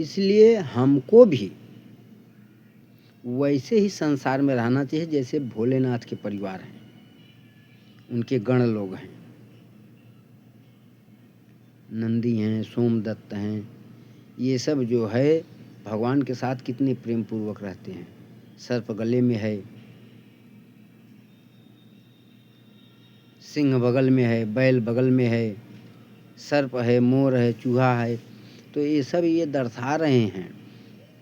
इसलिए हमको भी वैसे ही संसार में रहना चाहिए जैसे भोलेनाथ के परिवार हैं, उनके गण लोग हैं, नंदी हैं, सोमदत्त हैं, ये सब जो है भगवान के साथ कितने प्रेम पूर्वक रहते हैं। सर्प गले में है, सिंह बगल में है, बैल बगल में है, सर्प है, मोर है, चूहा है। तो ये सब ये दर्शा रहे हैं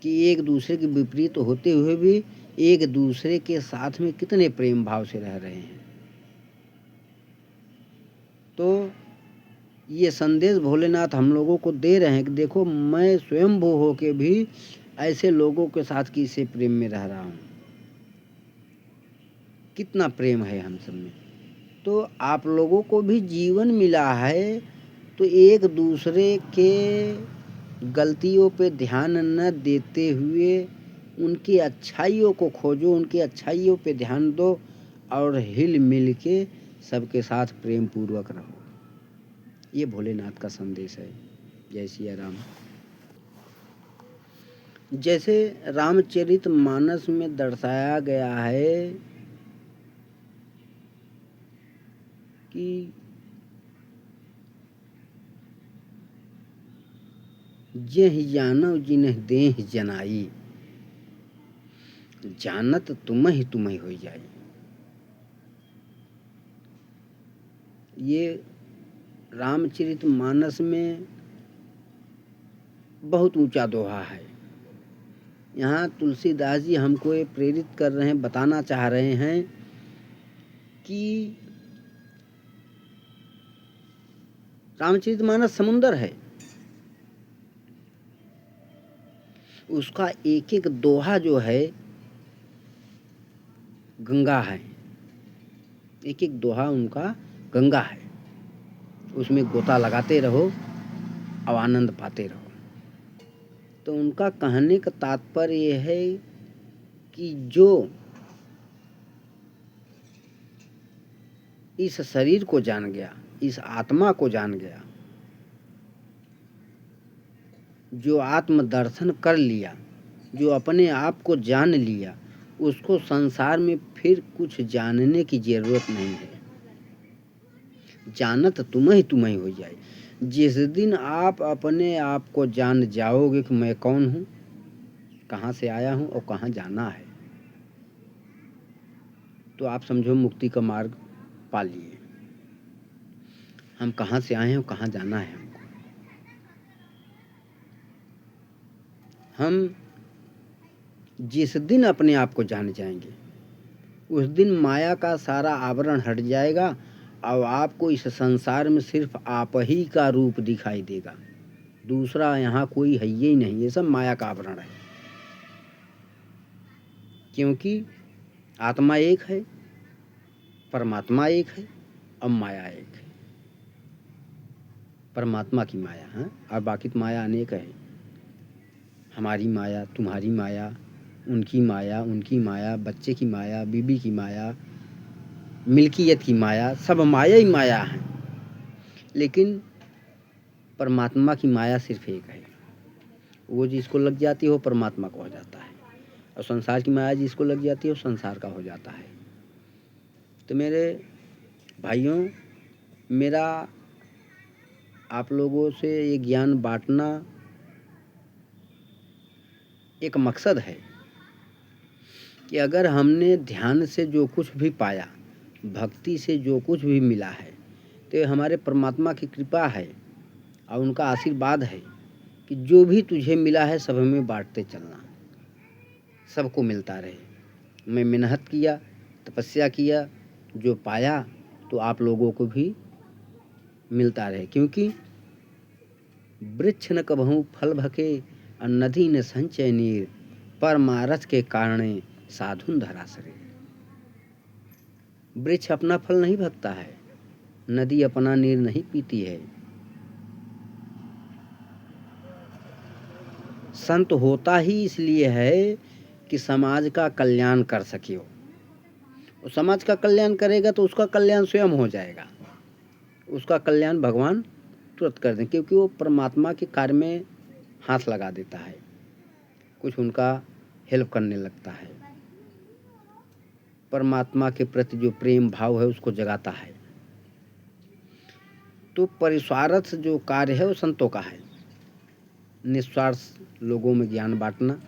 कि एक दूसरे के विपरीत होते हुए भी एक दूसरे के साथ में कितने प्रेम भाव से रह रहे हैं। तो ये संदेश भोलेनाथ हम लोगों को दे रहे हैं कि देखो, मैं स्वयंभू होके भी ऐसे लोगों के साथ किसी प्रेम में रह रहा हूँ। कितना प्रेम है हम सब में। तो आप लोगों को भी जीवन मिला है, तो एक दूसरे के गलतियों पे ध्यान न देते हुए उनकी अच्छाइयों को खोजो, उनकी अच्छाइयों पे ध्यान दो और हिल मिल के सबके साथ प्रेम पूर्वक रहो। ये भोलेनाथ का संदेश है। जय सिया राम। जैसे रामचरितमानस में दर्शाया गया है कि जेहि जानव जिन्ह देह जनाई, जानत तुम्हि तुम्हि हो जाई। ये रामचरितमानस में बहुत ऊंचा दोहा है। यहाँ तुलसीदास जी हमको ये प्रेरित कर रहे हैं, बताना चाह रहे हैं कि रामचरितमानस समुंदर है, उसका एक एक दोहा जो है गंगा है। एक एक दोहा उनका गंगा है, उसमें गोता लगाते रहो और आनंद पाते रहो। तो उनका कहने का तात्पर्य यह है कि जो इस शरीर को जान गया, इस आत्मा को जान गया, जो आत्म दर्शन कर लिया, जो अपने आप को जान लिया, उसको संसार में फिर कुछ जानने की जरूरत नहीं है। जानत तुम्हि तुम्हि हो जाए। जिस दिन आप अपने आप को जान जाओगे कि मैं कौन हूँ, कहाँ से आया हूँ और कहाँ जाना है, तो आप समझो मुक्ति का मार्ग पा लिए। हम कहाँ से आए हैं और कहाँ जाना है हमको। हम जिस दिन अपने आप को जान जाएंगे, उस दिन माया का सारा आवरण हट जाएगा और आपको इस संसार में सिर्फ आप ही का रूप दिखाई देगा। दूसरा यहाँ कोई है ही नहीं, ये सब माया का आवरण है। क्योंकि आत्मा एक है, परमात्मा एक है और माया एक है। परमात्मा की माया है और बाकी तो माया अनेक है। हमारी माया, तुम्हारी माया, उनकी माया, बच्चे की माया, बीबी की माया, मिल्कियत की माया, सब माया ही माया है। लेकिन परमात्मा की माया सिर्फ एक है। वो जिसको लग जाती है वो परमात्मा का हो जाता है, और संसार की माया जिसको लग जाती है वो संसार का हो जाता है। तो मेरे भाइयों, मेरा आप लोगों से ये ज्ञान बांटना एक मकसद है कि अगर हमने ध्यान से जो कुछ भी पाया, भक्ति से जो कुछ भी मिला है, तो ये हमारे परमात्मा की कृपा है और उनका आशीर्वाद है कि जो भी तुझे मिला है सब में बांटते चलना, सबको मिलता रहे। मैं मेहनत किया, तपस्या किया, जो पाया तो आप लोगों को भी मिलता रहे। क्योंकि वृक्ष न कबहू फल भके और नदी न संचय नीर, परमारथ के कारणे साधुन धरा सरे। वृक्ष अपना फल नहीं भगता है, नदी अपना नीर नहीं पीती है। संत होता ही इसलिए है कि समाज का कल्याण कर सके। वो समाज का कल्याण करेगा तो उसका कल्याण स्वयं हो जाएगा, उसका कल्याण भगवान तुरंत कर दें, क्योंकि वो परमात्मा के कार्य में हाथ लगा देता है, कुछ उनका हेल्प करने लगता है, परमात्मा के प्रति जो प्रेम भाव है उसको जगाता है। तो परिस्वार्थ जो कार्य है वो संतों का है। निस्वार्थ लोगों में ज्ञान बांटना,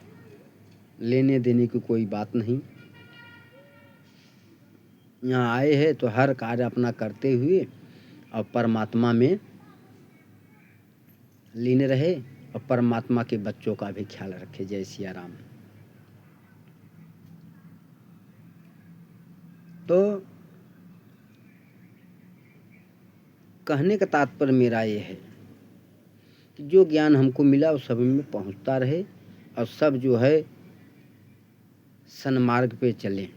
लेने देने की कोई बात नहीं। यहाँ आए हैं तो हर कार्य अपना करते हुए और परमात्मा में लीन रहे और परमात्मा के बच्चों का भी ख्याल रखे। जय सिया राम। तो कहने का तात्पर्य मेरा ये है कि जो ज्ञान हमको मिला वो सभी में पहुंचता रहे और सब जो है सन्मार्ग पे चले।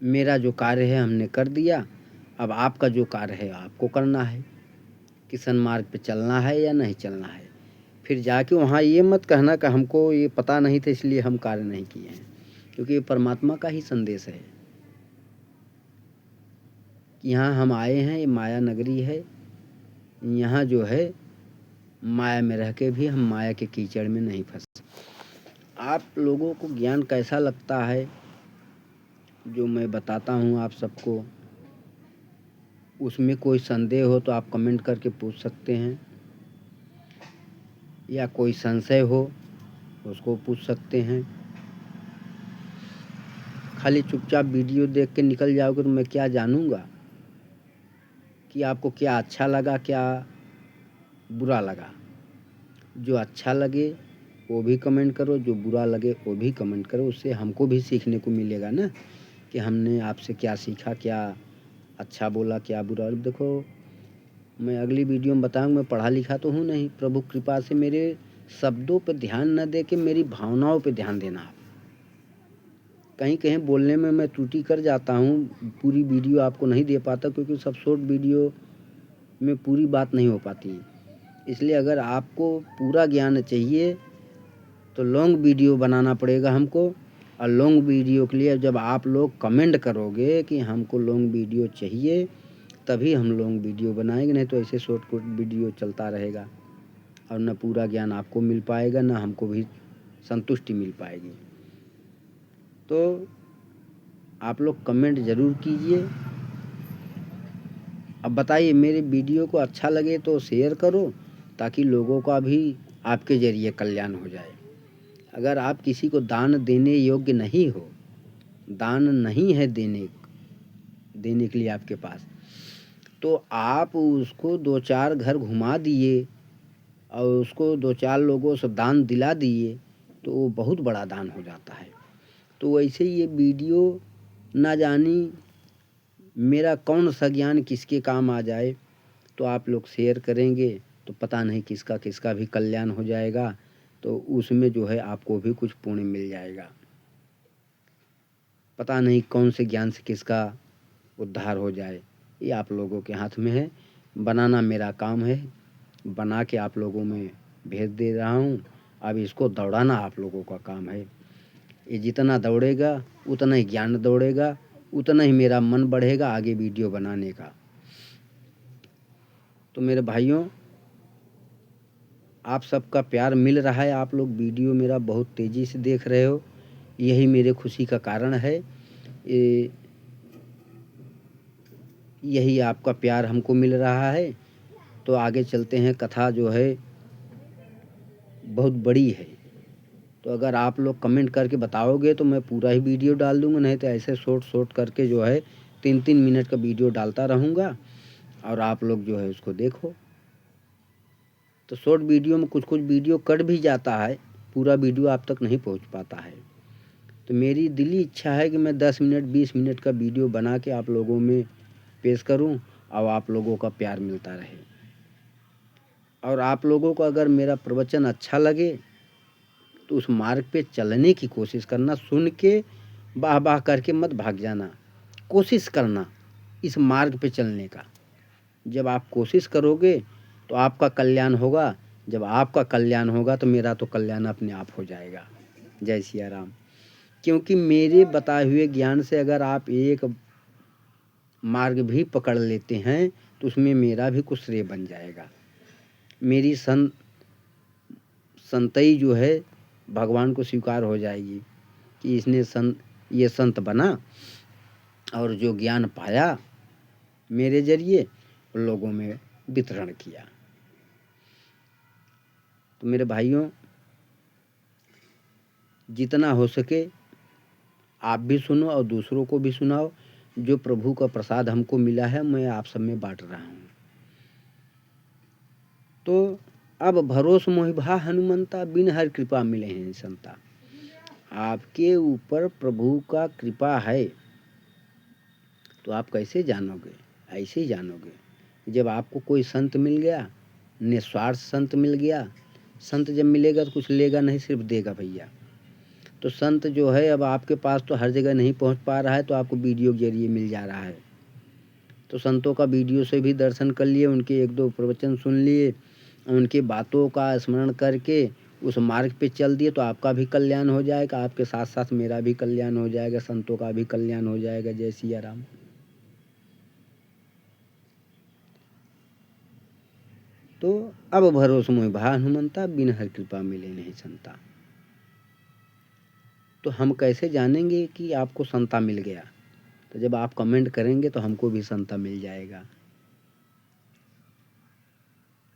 मेरा जो कार्य है हमने कर दिया, अब आपका जो कार्य है आपको करना है कि सन्मार्ग पे चलना है या नहीं चलना है। फिर जाके वहाँ ये मत कहना कि हमको ये पता नहीं था इसलिए हम कार्य नहीं किए हैं, क्योंकि ये परमात्मा का ही संदेश है कि यहाँ हम आए हैं, ये माया नगरी है, यहाँ जो है माया में रह के भी हम माया के कीचड़ में नहीं फंस। आप लोगों को ज्ञान कैसा लगता है जो मैं बताता हूँ आप सबको, उसमें कोई संदेह हो तो आप कमेंट करके पूछ सकते हैं, या कोई संशय हो उसको पूछ सकते हैं। खाली चुपचाप वीडियो देख के निकल जाओगे तो मैं क्या जानूँगा कि आपको क्या अच्छा लगा क्या बुरा लगा। जो अच्छा लगे वो भी कमेंट करो, जो बुरा लगे वो भी कमेंट करो, उससे हमको भी सीखने को मिलेगा ना कि हमने आपसे क्या सीखा, क्या अच्छा बोला क्या बुरा। और देखो मैं अगली वीडियो में बताऊँगा, मैं पढ़ा लिखा तो हूँ नहीं, प्रभु कृपा से मेरे शब्दों पर ध्यान न दे के मेरी भावनाओं पे ध्यान देना आप। कहीं कहीं बोलने में मैं त्रुटि कर जाता हूँ, पूरी वीडियो आपको नहीं दे पाता क्योंकि सब शॉर्ट वीडियो में पूरी बात नहीं हो पाती। इसलिए अगर आपको पूरा ज्ञान चाहिए तो लॉन्ग वीडियो बनाना पड़ेगा हमको, और लॉन्ग वीडियो के लिए जब आप लोग कमेंट करोगे कि हमको लॉन्ग वीडियो चाहिए तभी हम लॉन्ग वीडियो बनाएंगे, नहीं तो ऐसे शॉर्ट वीडियो चलता रहेगा और न पूरा ज्ञान आपको मिल पाएगा न हमको भी संतुष्टि मिल पाएगी। तो आप लोग कमेंट ज़रूर कीजिए। अब बताइए मेरे वीडियो को अच्छा लगे तो शेयर करो ताकि लोगों का भी आपके ज़रिए कल्याण हो जाए। अगर आप किसी को दान देने योग्य नहीं हो, दान नहीं है देने के लिए आपके पास, तो आप उसको 2-4 घर घुमा दिए और उसको 2-4 लोगों से दान दिला दिए तो वो बहुत बड़ा दान हो जाता है। तो वैसे ही ये वीडियो ना जानी मेरा कौन सा ज्ञान किसके काम आ जाए, तो आप लोग शेयर करेंगे तो पता नहीं किसका किसका भी कल्याण हो जाएगा, तो उसमें जो है आपको भी कुछ पुण्य मिल जाएगा। पता नहीं कौन से ज्ञान से किसका उद्धार हो जाए, ये आप लोगों के हाथ में है। बनाना मेरा काम है, बना के आप लोगों में भेज दे रहा हूँ। अब इसको दौड़ाना आप लोगों का काम है। ये जितना दौड़ेगा उतना ही ज्ञान दौड़ेगा, उतना ही मेरा मन बढ़ेगा आगे वीडियो बनाने का। तो मेरे भाइयों, आप सबका प्यार मिल रहा है, आप लोग वीडियो मेरा बहुत तेज़ी से देख रहे हो, यही मेरे खुशी का कारण है। यही आपका प्यार हमको मिल रहा है। तो आगे चलते हैं। कथा जो है बहुत बड़ी है, तो अगर आप लोग कमेंट करके बताओगे तो मैं पूरा ही वीडियो डाल दूँगा, नहीं तो ऐसे शॉर्ट करके जो है 3-3 मिनट का वीडियो डालता रहूँगा और आप लोग जो है उसको देखो। तो शॉर्ट वीडियो में कुछ वीडियो कट भी जाता है, पूरा वीडियो आप तक नहीं पहुँच पाता है। तो मेरी दिली इच्छा है कि मैं 10 मिनट 20 मिनट का वीडियो बना के आप लोगों में पेश करूं और आप लोगों का प्यार मिलता रहे। और आप लोगों को अगर मेरा प्रवचन अच्छा लगे तो उस मार्ग पे चलने की कोशिश करना, सुन के वाह वाह करके मत भाग जाना, कोशिश करना इस मार्ग पे चलने का। जब आप कोशिश करोगे तो आपका कल्याण होगा, जब आपका कल्याण होगा तो मेरा तो कल्याण अपने आप हो जाएगा। जय सिया राम। क्योंकि मेरे बताए हुए ज्ञान से अगर आप एक मार्ग भी पकड़ लेते हैं तो उसमें मेरा भी कुछ श्रेय बन जाएगा। मेरी संतई जो है भगवान को स्वीकार हो जाएगी कि इसने ये संत बना और जो ज्ञान पाया मेरे जरिए लोगों में वितरण किया। तो मेरे भाइयों, जितना हो सके आप भी सुनो और दूसरों को भी सुनाओ। जो प्रभु का प्रसाद हमको मिला है मैं आप सब में बांट रहा हूँ। तो अब भरोस मोहिभा हनुमंता, बिन हर कृपा मिले हैं संता। आपके ऊपर प्रभु का कृपा है तो आप कैसे जानोगे? ऐसे ही जानोगे जब आपको कोई संत मिल गया, निस्वार्थ संत मिल गया। संत जब मिलेगा तो कुछ लेगा नहीं, सिर्फ देगा भैया। तो संत जो है अब आपके पास तो हर जगह नहीं पहुंच पा रहा है, तो आपको वीडियो के जरिए मिल जा रहा है। तो संतों का वीडियो से भी दर्शन कर लिए, उनके एक दो प्रवचन सुन लिए, उनकी बातों का स्मरण करके उस मार्ग पे चल दिए, तो आपका भी कल्याण हो जाएगा, आपके साथ साथ मेरा भी कल्याण हो जाएगा, संतों का भी कल्याण हो जाएगा। जय सिया राम। तो अब भरोस मोहि भा हनुमंता, बिन हर कृपा मिले नहीं संता। तो हम कैसे जानेंगे कि आपको संता मिल गया? तो जब आप कमेंट करेंगे तो हमको भी संता मिल जाएगा।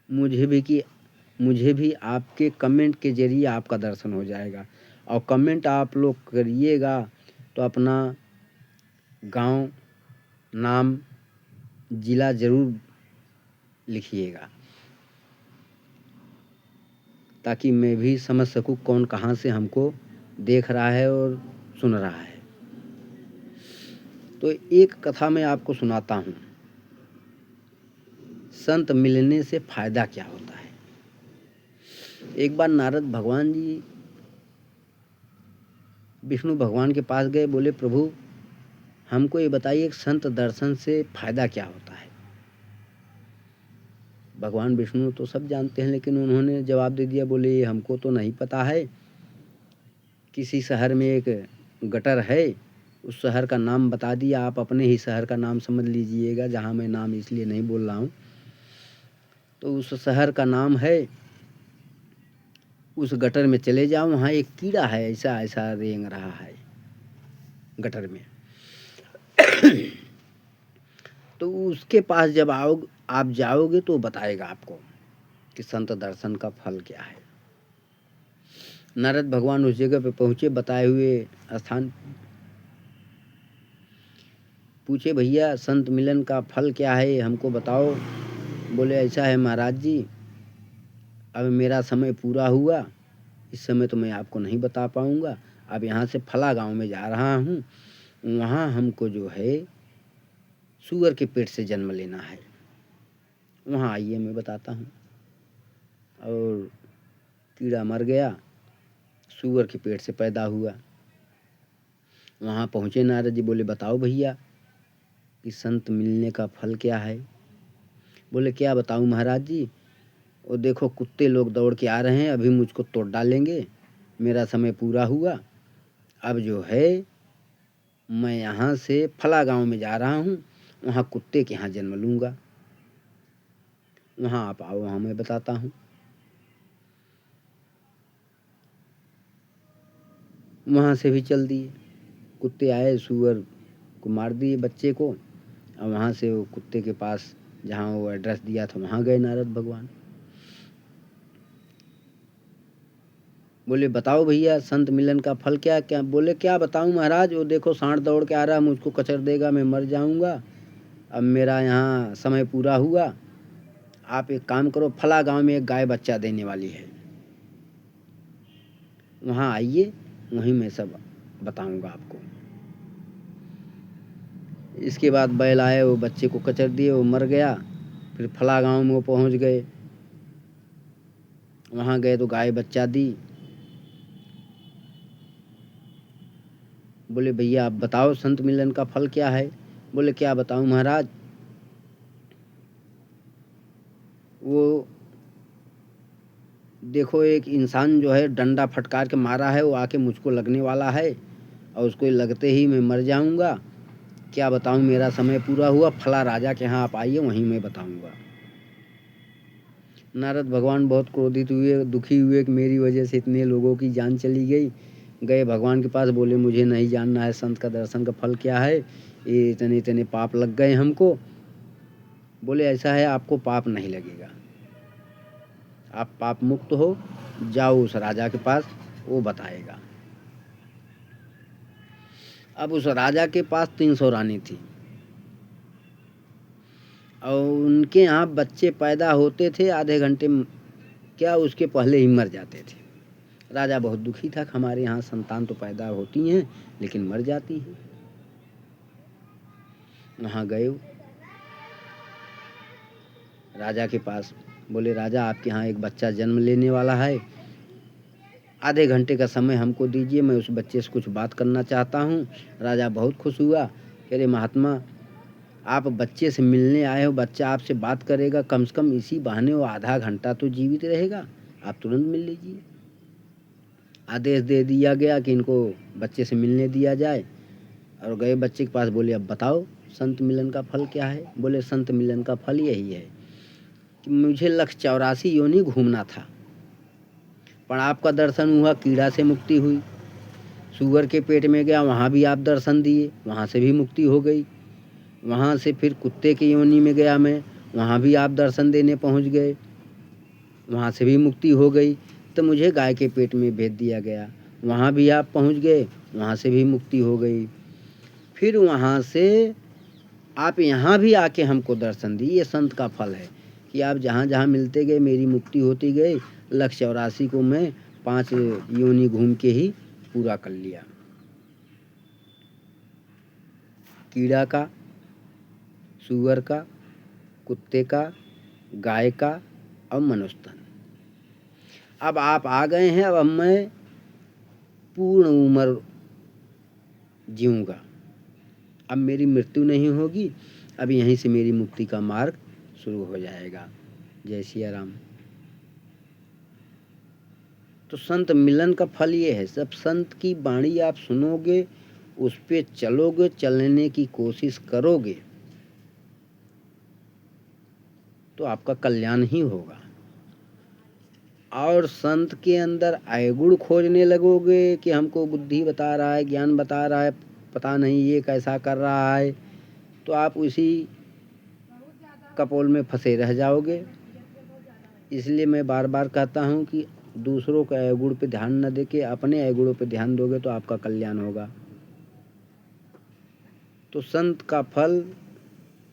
मुझे भी आपके कमेंट के जरिए आपका दर्शन हो जाएगा। और कमेंट आप लोग करिएगा तो अपना गांव, नाम, जिला जरूर लिखिएगा, ताकि मैं भी समझ सकूं कौन कहाँ से हमको देख रहा है और सुन रहा है। तो एक कथा मैं आपको सुनाता हूँ, संत मिलने से फायदा क्या होता है। एक बार नारद भगवान जी विष्णु भगवान के पास गए, बोले प्रभु हमको ये बताइए संत दर्शन से फायदा क्या होता है। भगवान विष्णु तो सब जानते हैं, लेकिन उन्होंने जवाब दे दिया, बोले ये हमको तो नहीं पता है। किसी शहर में एक गटर है, उस शहर का नाम बता दिया, आप अपने ही शहर का नाम समझ लीजिएगा, जहाँ मैं नाम इसलिए नहीं बोल रहा हूँ। तो उस शहर का नाम है, उस गटर में चले जाओ, वहाँ एक कीड़ा है, ऐसा ऐसा रेंग रहा है गटर में। तो उसके पास जब आप जाओगे तो बताएगा आपको कि संत दर्शन का फल क्या है। नारद भगवान उस जगह पे पहुँचे, बताए हुए स्थान, पूछे भैया संत मिलन का फल क्या है, हमको बताओ। बोले ऐसा है महाराज जी, अब मेरा समय पूरा हुआ, इस समय तो मैं आपको नहीं बता पाऊँगा। अब यहाँ से फला गांव में जा रहा हूँ, वहाँ हमको जो है सूअर के पेट से जन्म लेना है, वहाँ आइए मैं बताता हूँ। और कीड़ा मर गया, सूअर के पेट से पैदा हुआ। वहाँ पहुँचे नारद जी, बोले बताओ भैया कि संत मिलने का फल क्या है। बोले क्या बताऊँ महाराज जी, वो देखो कुत्ते लोग दौड़ के आ रहे हैं, अभी मुझको तोड़ डालेंगे, मेरा समय पूरा हुआ। अब जो है मैं यहाँ से फला गांव में जा रहा हूँ, वहाँ कुत्ते के यहाँ जन्म लूँगा, वहाँ आप आओ, वहाँ मैं बताता हूँ। वहाँ से भी चल दिए, कुत्ते आए, सूअर को मार दिए बच्चे को, और वहाँ से वो कुत्ते के पास जहाँ वो एड्रेस दिया था वहाँ गए नारद भगवान। बोले बताओ भैया संत मिलन का फल क्या क्या। बोले क्या बताऊं महाराज, वो देखो सांड दौड़ के आ रहा है, मुझको कचर देगा, मैं मर जाऊंगा, अब मेरा यहाँ समय पूरा हुआ। आप एक काम करो, फला गांव में एक गाय बच्चा देने वाली है, वहाँ आइए, वहीं मैं सब बताऊंगा आपको। इसके बाद बैल आए, वो बच्चे को कचर दिए, वो मर गया। फिर फला गांव में वो पहुँच गए, वहाँ गए तो गाय बच्चा दी। बोले भैया आप बताओ संत मिलन का फल क्या है। बोले क्या बताऊं महाराज, वो देखो एक इंसान जो है डंडा फटकार के मारा है, वो आके मुझको लगने वाला है, और उसको लगते ही मैं मर जाऊंगा। क्या बताऊं, मेरा समय पूरा हुआ, फला राजा के यहाँ आप आइए, वहीं मैं बताऊंगा। नारद भगवान बहुत क्रोधित हुए, दुखी हुए कि मेरी वजह से इतने लोगों की जान चली गई। गए भगवान के पास, बोले मुझे नहीं जानना है संत का दर्शन का फल क्या है, ये इतने इतने पाप लग गए हमको। बोले ऐसा है, आपको पाप नहीं लगेगा, आप पाप मुक्त हो, जाओ उस राजा के पास, वो बताएगा। अब उस राजा के पास 300 रानी थी और उनके यहाँ बच्चे पैदा होते थे, आधे घंटे क्या उसके पहले ही मर जाते थे। राजा बहुत दुखी था कि हमारे यहाँ संतान तो पैदा होती हैं लेकिन मर जाती हैं। वहाँ गए राजा के पास, बोले राजा आपके यहाँ एक बच्चा जन्म लेने वाला है, आधे घंटे का समय हमको दीजिए, मैं उस बच्चे से कुछ बात करना चाहता हूँ। राजा बहुत खुश हुआ, कह रहे महात्मा आप बच्चे से मिलने आए हो, बच्चा आपसे बात करेगा, कम से कम इसी बहाने वो आधा घंटा तो जीवित रहेगा, आप तुरंत मिल लीजिए। आदेश दे दिया गया कि इनको बच्चे से मिलने दिया जाए और गए बच्चे के पास, बोले अब बताओ संत मिलन का फल क्या है। बोले संत मिलन का फल यही है कि मुझे 184 योनि घूमना था, पर आपका दर्शन हुआ, कीड़ा से मुक्ति हुई। सूअर के पेट में गया, वहाँ भी आप दर्शन दिए, वहाँ से भी मुक्ति हो गई। वहाँ से फिर कुत्ते की योनि में गया मैं, वहाँ भी आप दर्शन देने पहुँच गए, वहाँ से भी मुक्ति हो गई। तो मुझे गाय के पेट में भेज दिया गया, वहाँ भी आप पहुँच गए, वहाँ से भी मुक्ति हो गई। फिर वहाँ से आप यहाँ भी आके हमको दर्शन दिए। ये संत का फल है कि आप जहाँ जहाँ मिलते गए मेरी मुक्ति होती गई। 184 को मैं 5 योनि घूम के ही पूरा कर लिया। कीड़ा का, सूअर का, कुत्ते का, गाय का और मनुष्य तन। अब आप आ गए हैं, अब मैं पूर्ण उम्र जीऊँगा, अब मेरी मृत्यु नहीं होगी, अब यहीं से मेरी मुक्ति का मार्ग शुरू हो जाएगा। जय सिया राम। तो संत मिलन का फल ये है, सब संत की वाणी आप सुनोगे, उस पे चलोगे, चलने की कोशिश करोगे तो आपका कल्याण ही होगा। और संत के अंदर अवगुण खोजने लगोगे कि हमको बुद्धि बता रहा है, ज्ञान बता रहा है, पता नहीं ये कैसा कर रहा है, तो आप उसी कपोल में फंसे रह जाओगे। इसलिए मैं बार बार कहता हूँ कि दूसरों के अवगुण पे ध्यान न देके अपने अवगुणों पे ध्यान दोगे तो आपका कल्याण होगा। तो संत का फल,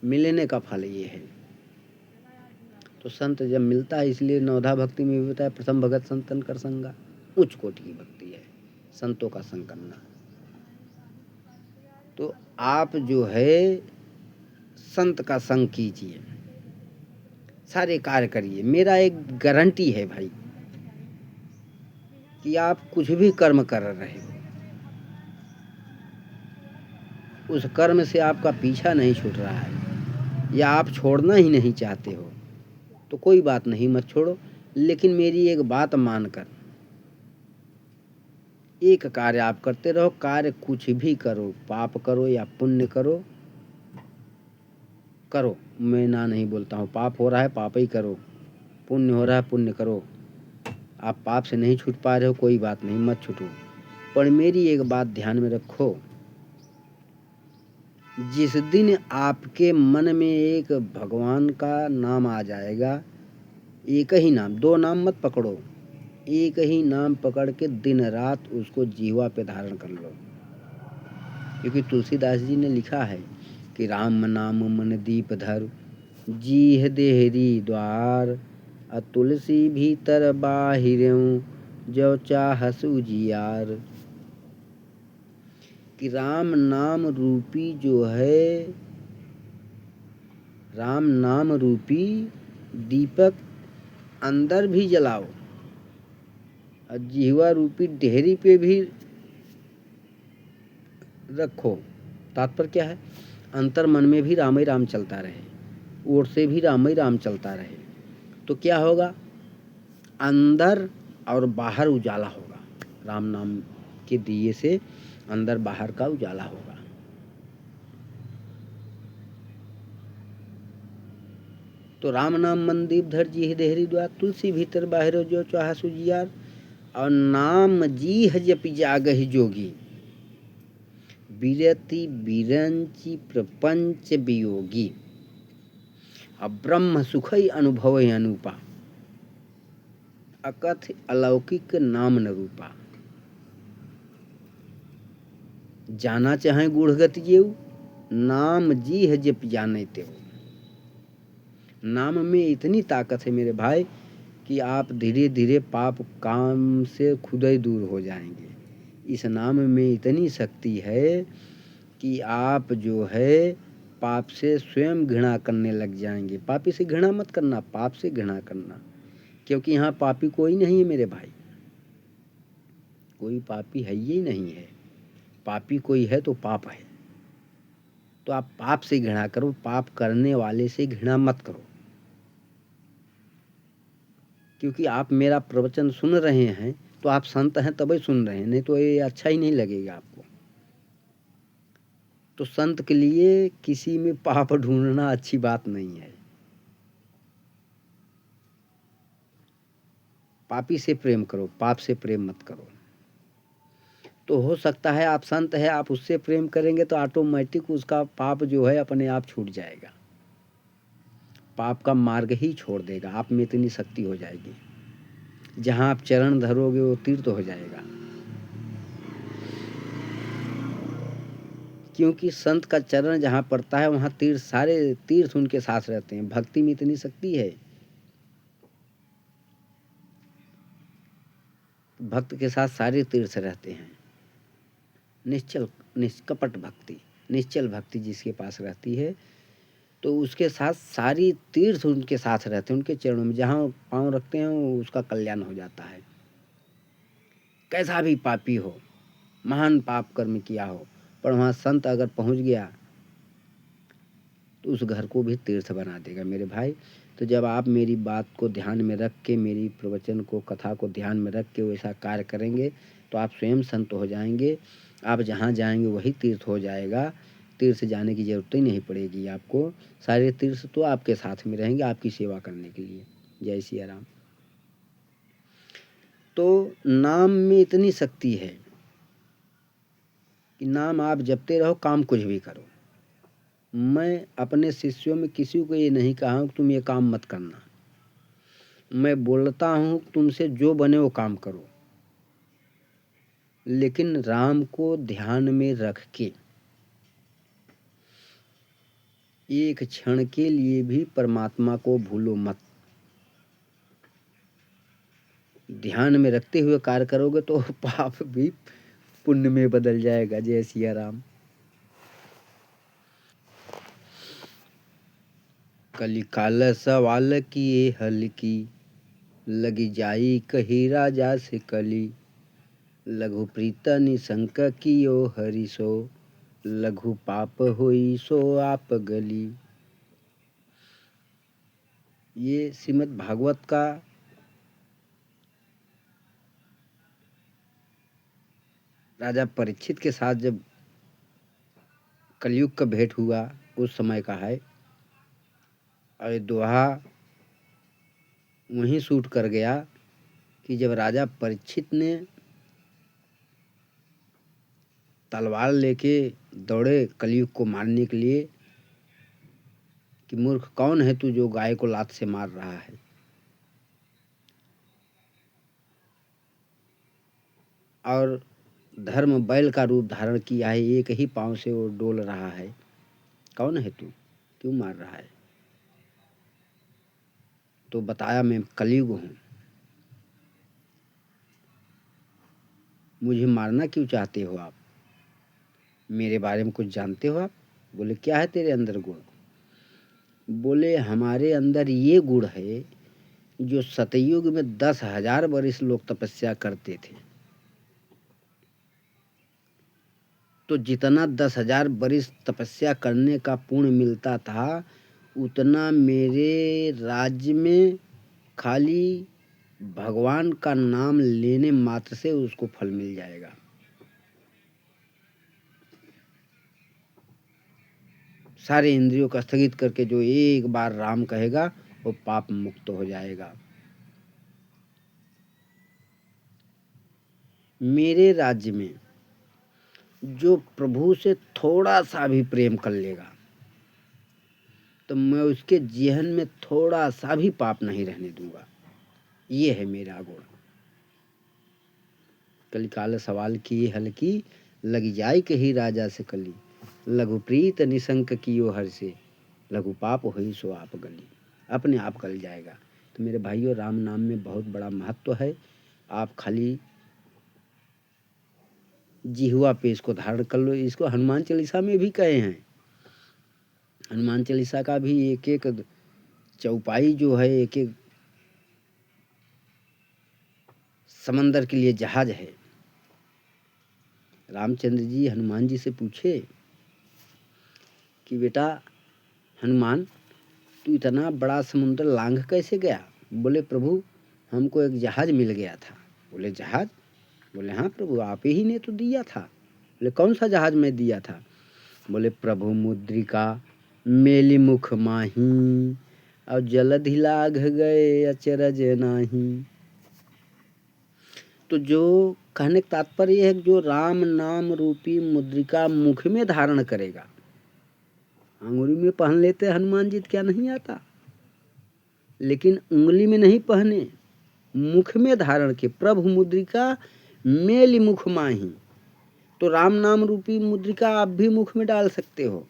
मिलने का फल ये है। तो संत जब मिलता है, इसलिए नवधा भक्ति में भी बताया, प्रथम भगत संतन कर संगा, उच्च कोटि की भक्ति है संतों का संग करना। तो आप जो है संत का संग कीजिए, सारे कार्य करिए। मेरा एक गारंटी है भाई कि आप कुछ भी कर्म कर रहे हो, उस कर्म से आपका पीछा नहीं छूट रहा है या आप छोड़ना ही नहीं चाहते हो तो कोई बात नहीं, मत छोड़ो। लेकिन मेरी एक बात मानकर एक कार्य आप करते रहो। कार्य कुछ भी करो, पाप करो या पुण्य करो, करो, मैं ना नहीं बोलता हूँ। पाप हो रहा है पाप ही करो, पुण्य हो रहा है पुण्य करो। आप पाप से नहीं छूट पा रहे हो, कोई बात नहीं, मत छूटो। पर मेरी एक बात ध्यान में रखो, जिस दिन आपके मन में एक भगवान का नाम आ जाएगा, एक ही नाम, 2 नाम मत पकड़ो, एक ही नाम पकड़ के दिन रात उसको जीवा पे धारण कर लो। क्योंकि तुलसीदास जी ने लिखा है कि राम नाम मन दीप धर, जीह देहरी द्वार, तुलसी भीतर बाहिरऊं, जो चाहस उजियार। कि राम नाम रूपी जो है, राम नाम रूपी दीपक अंदर भी जलाओ और जिह्वा रूपी डेहरी पे भी रखो। तात्पर्य क्या है, अंतर मन में भी राम ही राम चलता रहे, ओर से भी राम ही राम चलता रहे, तो क्या होगा, अंदर और बाहर उजाला होगा। राम नाम के दिए से अंदर बाहर का उजाला होगा। तो तो राम नाम मंदीप धर जी देहरी द्वार, तुलसी भीतर बाहर जो चाह सुजियार, और नाम जी जपि जागहि जोगी, बिरति बिरंचि प्रपंच वियोगी, अब ब्रह्म सुखई अनुभव अनुपा, अकथ अलौकिक नाम न रूपा। जाना चाहे गूढ़गति जेऊ, नाम जी है जप जाने तेऊ। नाम में इतनी ताकत है मेरे भाई कि आप धीरे धीरे पाप काम से खुद ही दूर हो जाएंगे। इस नाम में इतनी शक्ति है कि आप जो है पाप से स्वयं घृणा करने लग जाएंगे। पापी से घृणा मत करना, पाप से घृणा करना, क्योंकि यहाँ पापी कोई नहीं है मेरे भाई, कोई पापी है ही नहीं है। पापी कोई है तो पाप है, तो आप पाप से घृणा करो, पाप करने वाले से घृणा मत करो। क्योंकि आप मेरा प्रवचन सुन रहे हैं तो आप संत हैं तभी सुन रहे हैं, नहीं तो ये अच्छा ही नहीं लगेगा आपको। तो संत के लिए किसी में पाप ढूंढना अच्छी बात नहीं है। पापी से प्रेम करो, पाप से प्रेम मत करो। तो हो सकता है आप संत है, आप उससे प्रेम करेंगे तो ऑटोमेटिक उसका पाप जो है अपने आप छूट जाएगा, पाप का मार्ग ही छोड़ देगा। आप में इतनी शक्ति हो जाएगी, जहाँ आप चरण धरोगे वो तीर्थ हो जाएगा। क्योंकि संत का चरण जहाँ पड़ता है वहाँ तीर्थ, सारे तीर्थ उनके साथ रहते हैं। भक्ति में इतनी शक्ति है, भक्त के साथ सारे तीर्थ रहते हैं। निश्चल निष्कपट भक्ति, निश्चल भक्ति जिसके पास रहती है तो उसके साथ सारी तीर्थ उनके साथ रहते हैं। उनके चरणों में जहाँ पाँव रखते हैं उसका कल्याण हो जाता है। कैसा भी पापी हो, महान पाप कर्म किया हो, पर वहाँ संत अगर पहुँच गया तो उस घर को भी तीर्थ बना देगा मेरे भाई। तो जब आप मेरी बात को ध्यान में रख के, मेरी प्रवचन को, कथा को ध्यान में रख के वैसा कार्य करेंगे तो आप स्वयं संत हो जाएंगे। आप जहाँ जाएंगे वही तीर्थ हो जाएगा। तीर्थ जाने की ज़रूरत ही नहीं पड़ेगी आपको। सारे तीर्थ तो आपके साथ में रहेंगे आपकी सेवा करने के लिए। जय सिया राम। तो नाम में इतनी शक्ति है कि नाम आप जपते रहो, काम कुछ भी करो। मैं अपने शिष्यों में किसी को ये नहीं कहा हूँ कि तुम ये काम मत करना। मैं बोलता हूँ तुमसे जो बने वो काम करो, लेकिन राम को ध्यान में रख के एक क्षण के लिए भी परमात्मा को भूलो मत। ध्यान में रखते हुए कार्य करोगे तो पाप भी पुण्य में बदल जाएगा। जय सिया राम। कली काल सवाल किए हल की, लगी जाई कही राजा से कली। लघु प्रीत निशंक कियो हरि सो, लघु पाप होई सो आप गली। ये श्रीमद् भागवत का राजा परीक्षित के साथ जब कलयुग का भेंट हुआ उस समय का है। और ये दोहा वहीं शूट कर गया कि जब राजा परीक्षित ने तलवार लेके दौड़े कलयुग को मारने के लिए कि मूर्ख कौन है तू जो गाय को लात से मार रहा है। और धर्म बैल का रूप धारण किया है, एक ही पांव से वो डोल रहा है। कौन है तू, क्यों मार रहा है? तो बताया मैं कलयुग हूँ, मुझे मारना क्यों चाहते हो आप? मेरे बारे में कुछ जानते हो आप? बोले क्या है तेरे अंदर गुण? बोले हमारे अंदर ये गुण है जो सतयुग में 10,000 वर्ष लोग तपस्या करते थे, तो जितना 10,000 वर्ष तपस्या करने का पुण्य मिलता था उतना मेरे राज्य में खाली भगवान का नाम लेने मात्र से उसको फल मिल जाएगा। सारे इंद्रियों का स्थगित करके जो एक बार राम कहेगा वो पाप मुक्त हो जाएगा। मेरे राज्य में जो प्रभु से थोड़ा सा भी प्रेम कर लेगा तो मैं उसके जेहन में थोड़ा सा भी पाप नहीं रहने दूंगा। ये है मेरा गुण। कलिकाल सवाल किए हल्की, लग जाय कही राजा से कली। लघु प्रीत निशंक कियो हर से, लघु पाप हुई सो आप गली। अपने आप गल जाएगा। तो मेरे भाइयों, राम नाम में बहुत बड़ा महत्व है। आप खाली जिह्वा पे इसको धारण कर लो। इसको हनुमान चालीसा में भी कहे हैं। हनुमान चालीसा का भी एक एक चौपाई जो है, एक एक समंदर के लिए जहाज है। रामचंद्र जी हनुमान जी से पूछे कि बेटा हनुमान, तू इतना बड़ा समुद्र लांघ कैसे गया? बोले प्रभु, हमको एक जहाज मिल गया था। बोले जहाज? बोले हाँ प्रभु, आप ही ने तो दिया था। बोले कौन सा जहाज में दिया था? बोले प्रभु मुद्रिका मेली मुख माही, और जलधि लाघ गए अचरज नाही। तो जो कहने का तात्पर्य है कि जो राम नाम रूपी मुद्रिका मुख में धारण करेगा। अंगुली में पहन लेते हनुमान जी, क्या नहीं आता? लेकिन उंगली में नहीं पहने, मुख में धारण के। प्रभु मुद्रिका मेली मुख माही। तो राम नाम रूपी मुद्रिका आप भी मुख में डाल सकते हो।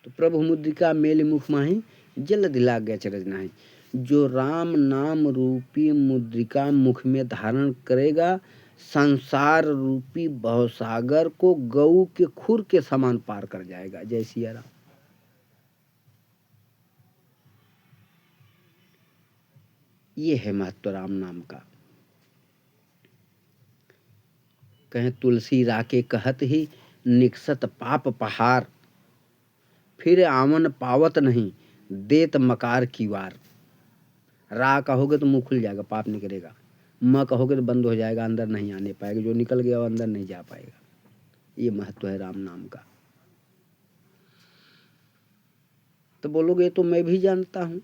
तो प्रभु मुद्रिका मेली मुख माही, जल दिला गया चरज नाही। जो राम नाम रूपी मुद्रिका मुख में धारण करेगा, संसार रूपी भवसागर को गऊ के खुर के समान पार कर जाएगा। जय सिया राम। ये है महत्व राम नाम का। कहें तुलसी राके कहत ही, निकसत पाप पहार। फिर आमन पावत नहीं, देत मकार की वार। रा कहोगे तो मुंह खुल जाएगा, पाप निकलेगा। म कहोगे तो बंद हो जाएगा, अंदर नहीं आने पाएगा। जो निकल गया वो अंदर नहीं जा पाएगा। ये महत्व है राम नाम का। तो बोलोगे तो मैं भी जानता हूं,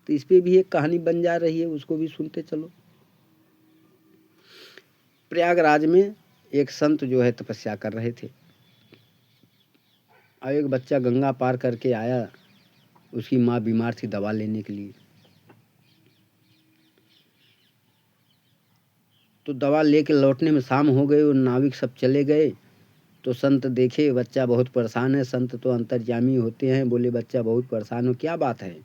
तो इस पे भी एक कहानी बन जा रही है, उसको भी सुनते चलो। प्रयागराज में एक संत जो है तपस्या कर रहे थे, और एक बच्चा गंगा पार करके आया। उसकी माँ बीमार थी, दवा लेने के लिए। तो दवा लेके लौटने में शाम हो गई और नाविक सब चले गए। तो संत देखे बच्चा बहुत परेशान है। संत तो अंतर्यामी होते हैं। बोले बच्चा बहुत परेशान हो, क्या बात है?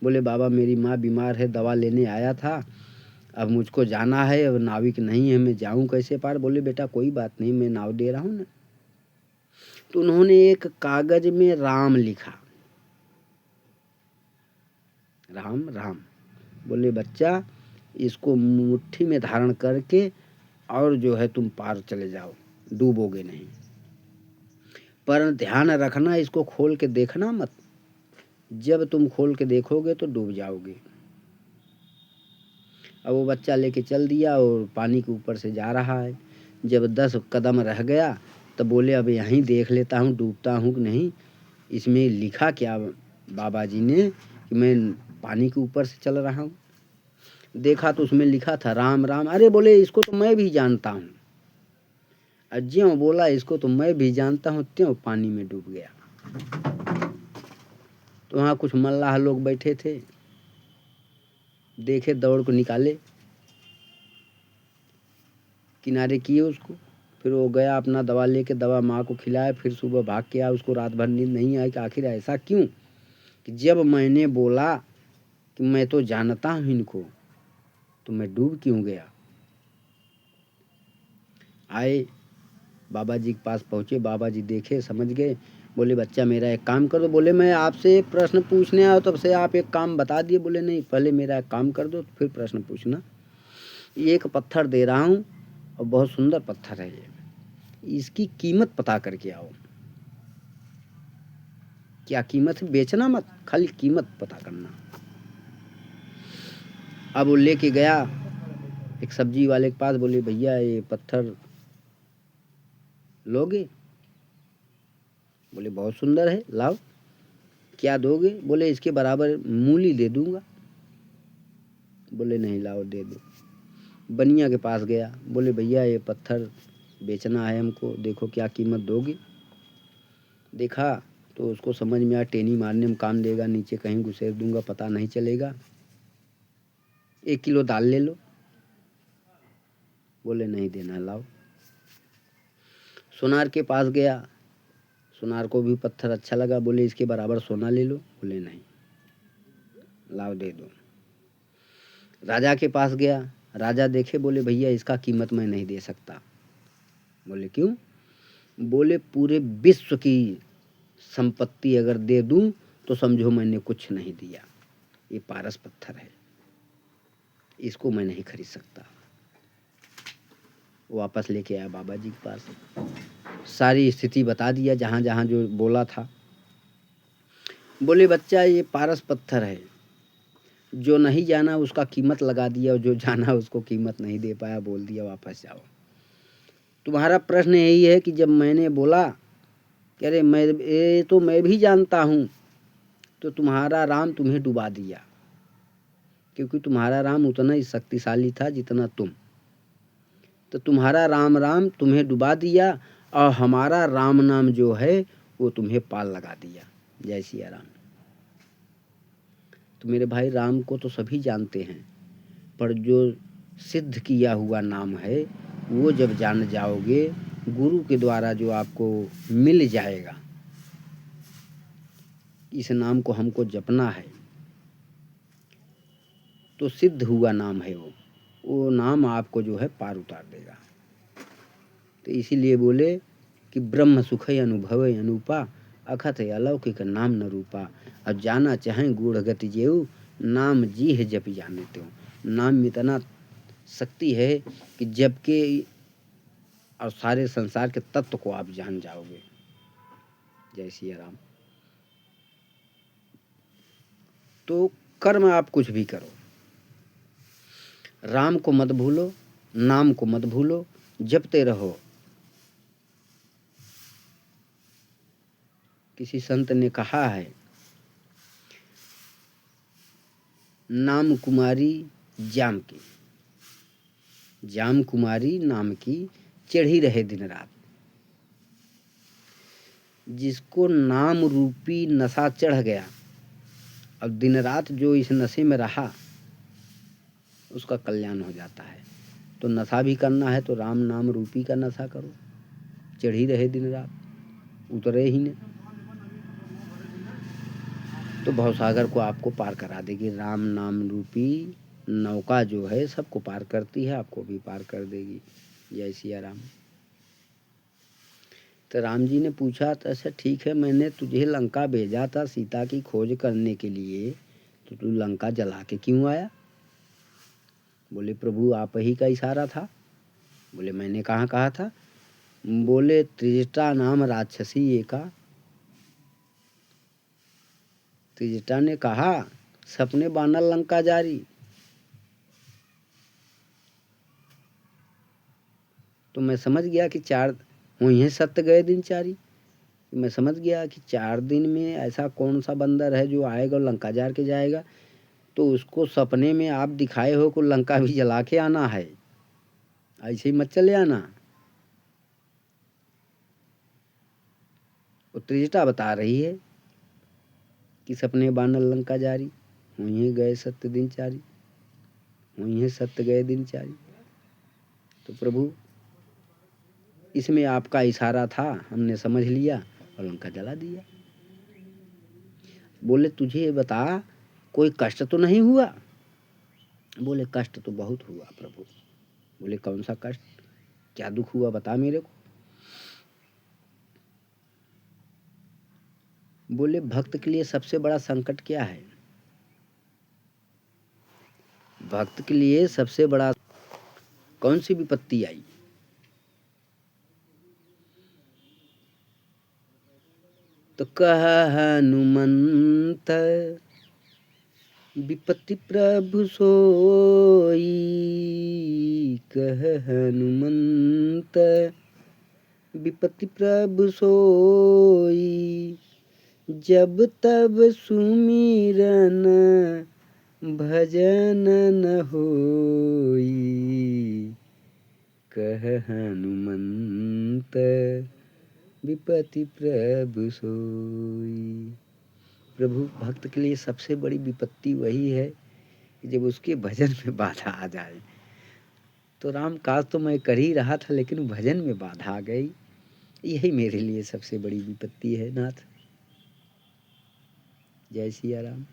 बोले बाबा मेरी माँ बीमार है, दवा लेने आया था, अब मुझको जाना है, अब नाविक नहीं है, मैं जाऊं कैसे पार? बोले बेटा कोई बात नहीं, मैं नाव दे रहा हूँ ना। तो उन्होंने एक कागज में राम लिखा, राम राम। बोले बच्चा इसको मुट्ठी में धारण करके और जो है तुम पार चले जाओ, डूबोगे नहीं। पर ध्यान रखना, इसको खोल के देखना मत। जब तुम खोल के देखोगे तो डूब जाओगे। अब वो बच्चा लेके चल दिया और पानी के ऊपर से जा रहा है। जब 10 कदम रह गया तो बोले अब यहीं देख लेता हूँ डूबता हूँ कि नहीं। इसमें लिखा क्या बाबा जी ने कि मैं पानी के ऊपर से चल रहा हूँ। देखा तो उसमें लिखा था राम राम। अरे बोले इसको तो मैं भी जानता हूँ। ज्यों बोला इसको तो मैं भी जानता हूँ, त्यों पानी में डूब गया। तो वहाँ कुछ मल्लाह लोग बैठे थे, देखे, दौड़ को निकाले, किनारे किए उसको। फिर वो गया अपना दवा लेके, दवा माँ को खिलाया। फिर सुबह भाग के आया। उसको रात भर नींद नहीं आई कि आखिर ऐसा क्यों, कि जब मैंने बोला कि मैं तो जानता हूँ इनको, तो मैं डूब क्यों गया। आए बाबा जी के पास पहुँचे। बाबा जी देखे, समझ गए। बोले बच्चा मेरा एक काम कर दो। बोले मैं आपसे प्रश्न पूछने आया तब से आप एक काम बता दिए। बोले नहीं, पहले मेरा एक काम कर दो फिर प्रश्न पूछना। एक पत्थर दे रहा हूँ और बहुत सुंदर पत्थर है ये, इसकी कीमत पता करके आओ। क्या कीमत है, बेचना मत, खाली कीमत पता करना। अब वो लेके गया एक सब्जी वाले के पास। बोले भैया ये पत्थर लोगे? बोले बहुत सुंदर है, लाओ। क्या दोगे? बोले इसके बराबर मूली दे दूंगा। बोले नहीं, लाओ दे दो। बनिया के पास गया, बोले भैया ये पत्थर बेचना है हमको, देखो क्या कीमत दोगे? देखा तो उसको समझ में आया टेनी मारने में काम देगा, नीचे कहीं घुसेड़ दूंगा पता नहीं चलेगा। 1 किलो दाल ले लो। बोले नहीं देना, लाओ। सोनार के पास गया, सोनार को भी पत्थर अच्छा लगा, बोले इसके बराबर सोना ले लो। बोले नहीं, लाओ दे दो। राजा के पास गया, राजा देखे, बोले भैया इसका कीमत मैं नहीं दे सकता। बोले क्यों? बोले पूरे विश्व की संपत्ति अगर दे दूं तो समझो मैंने कुछ नहीं दिया, ये पारस पत्थर है, इसको मैं नहीं खरीद सकता। वापस लेके आया बाबा जी के पास, सारी स्थिति बता दिया, जहाँ जहाँ जो बोला था। बोले बच्चा ये पारस पत्थर है, जो नहीं जाना उसका कीमत लगा दिया और जो जाना उसको कीमत नहीं दे पाया, बोल दिया वापस जाओ। तुम्हारा प्रश्न यही है कि जब मैंने बोला कि अरे मैं भी जानता हूँ, तो तुम्हारा राम तुम्हें डुबा दिया, क्योंकि तुम्हारा राम उतना ही शक्तिशाली था जितना तुम। तो तुम्हारा राम राम तुम्हें डुबा दिया और हमारा राम नाम जो है वो तुम्हें पाल लगा दिया। जय सिया राम। तो मेरे भाई राम को तो सभी जानते हैं, पर जो सिद्ध किया हुआ नाम है वो जब जान जाओगे, गुरु के द्वारा जो आपको मिल जाएगा, इस नाम को हमको जपना है, तो सिद्ध हुआ नाम है वो नाम आपको जो है पार उतार देगा। तो इसीलिए बोले कि ब्रह्म सुखय अनुभवय अनूपा, अखत अलौकिक नाम न रूपा। अब जाना चाहें गूढ़ गति जेऊ, नाम जी है जप जाने त्यों। नाम में इतना शक्ति है कि जब के और सारे संसार के तत्व को आप जान जाओगे। जय सिया राम। तो कर्म आप कुछ भी करो, राम को मत भूलो, नाम को मत भूलो, जपते रहो। किसी संत ने कहा है, नाम कुमारी जाम की, जाम कुमारी नाम की चढ़ी रहे दिन रात। जिसको नाम रूपी नशा चढ़ गया, अब दिन रात जो इस नशे में रहा, उसका कल्याण हो जाता है। तो नशा भी करना है तो राम नाम रूपी का नशा करो, चढ़ी रहे दिन रात, उतरे ही नहीं। तो भवसागर को आपको पार करा देगी। राम नाम रूपी नौका जो है सबको पार करती है, आपको भी पार कर देगी। जय सिया राम। तो राम जी ने पूछा, तो ऐसा ठीक है, मैंने तुझे लंका भेजा था सीता की खोज करने के लिए, तो तू लंका जला के क्यों आया? बोले प्रभु आप ही का इशारा था। बोले मैंने कहाँ कहा था? बोले त्रिजटा नाम राक्षसी एका। त्रिजटा ने कहा सपने बानर लंका जारी। तो मैं समझ गया कि चार हुई है सत्य गए दिन चारी। मैं समझ गया कि 4 दिन में ऐसा कौन सा बंदर है जो आएगा और लंका जार के जाएगा। तो उसको सपने में आप दिखाए हो को लंका भी जला के आना है, ऐसे ही मत चले आना। वो त्रिजटा बता रही है कि सपने बानर लंका जारी, हुई गए सत्य दिन चारी, हुई है सत्य गए दिन चारी। तो प्रभु इसमें आपका इशारा था, हमने समझ लिया और लंका जला दिया। बोले तुझे बता कोई कष्ट तो नहीं हुआ? बोले कष्ट तो बहुत हुआ प्रभु। बोले कौन सा कष्ट, क्या दुख हुआ बता मेरे को। बोले भक्त के लिए सबसे बड़ा संकट क्या है? भक्त के लिए सबसे बड़ा कौन सी विपत्ति आई? तो कह हनुमंत विपत्ति प्रभु सोई, कह हनुमंत विपत्ति प्रभु सोई, जब तब सुमिरन भजन न होई, कह हनुमंत विपत्ति प्रभु सोई। प्रभु भक्त के लिए सबसे बड़ी विपत्ति वही है कि जब उसके भजन में बाधा आ जाए। तो राम काज तो मैं कर ही रहा था, लेकिन भजन में बाधा आ गई, यही मेरे लिए सबसे बड़ी विपत्ति है नाथ। जय सिया राम।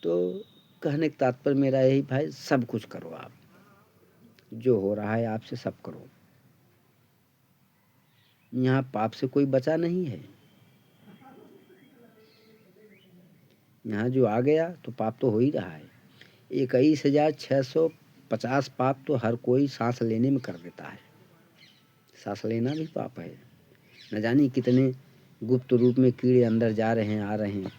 तो कहने का तात्पर्य मेरा यही भाई, सब कुछ करो आप, जो हो रहा है आपसे सब करो। यहाँ पाप से कोई बचा नहीं है। यहाँ जो आ गया तो पाप तो हो ही रहा है। 21,650 पाप तो हर कोई सांस लेने में कर देता है। सांस लेना भी पाप है। न जाने कितने गुप्त रूप में कीड़े अंदर जा रहे हैं, आ रहे हैं,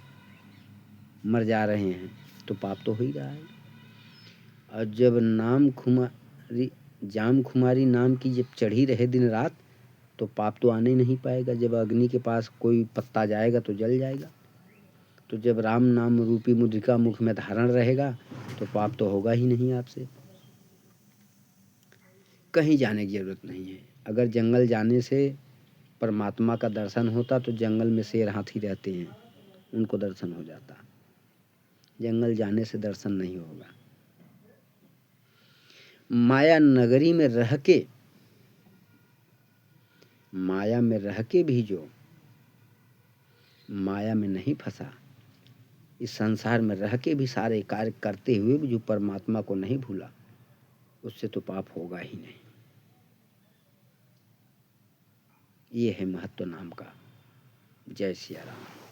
मर जा रहे हैं, तो पाप तो हो ही रहा है। और जब जाम खुमारी नाम की जब चढ़ी रहे दिन रात, तो पाप तो आने नहीं पाएगा। जब अग्नि के पास कोई पत्ता जाएगा तो जल जाएगा। तो जब राम नाम रूपी मुद्रिका मुख में धारण रहेगा तो पाप तो होगा ही नहीं आपसे। कहीं जाने की जरूरत नहीं है। अगर जंगल जाने से परमात्मा का दर्शन होता तो जंगल में शेर हाथी रहते हैं, उनको दर्शन हो जाता। जंगल जाने से दर्शन नहीं होगा। माया नगरी में रह के, माया में रह के भी जो माया में नहीं फंसा, इस संसार में रह के भी सारे कार्य करते हुए भी जो परमात्मा को नहीं भूला, उससे तो पाप होगा ही नहीं। ये है महत्व नाम का। जय सिया राम।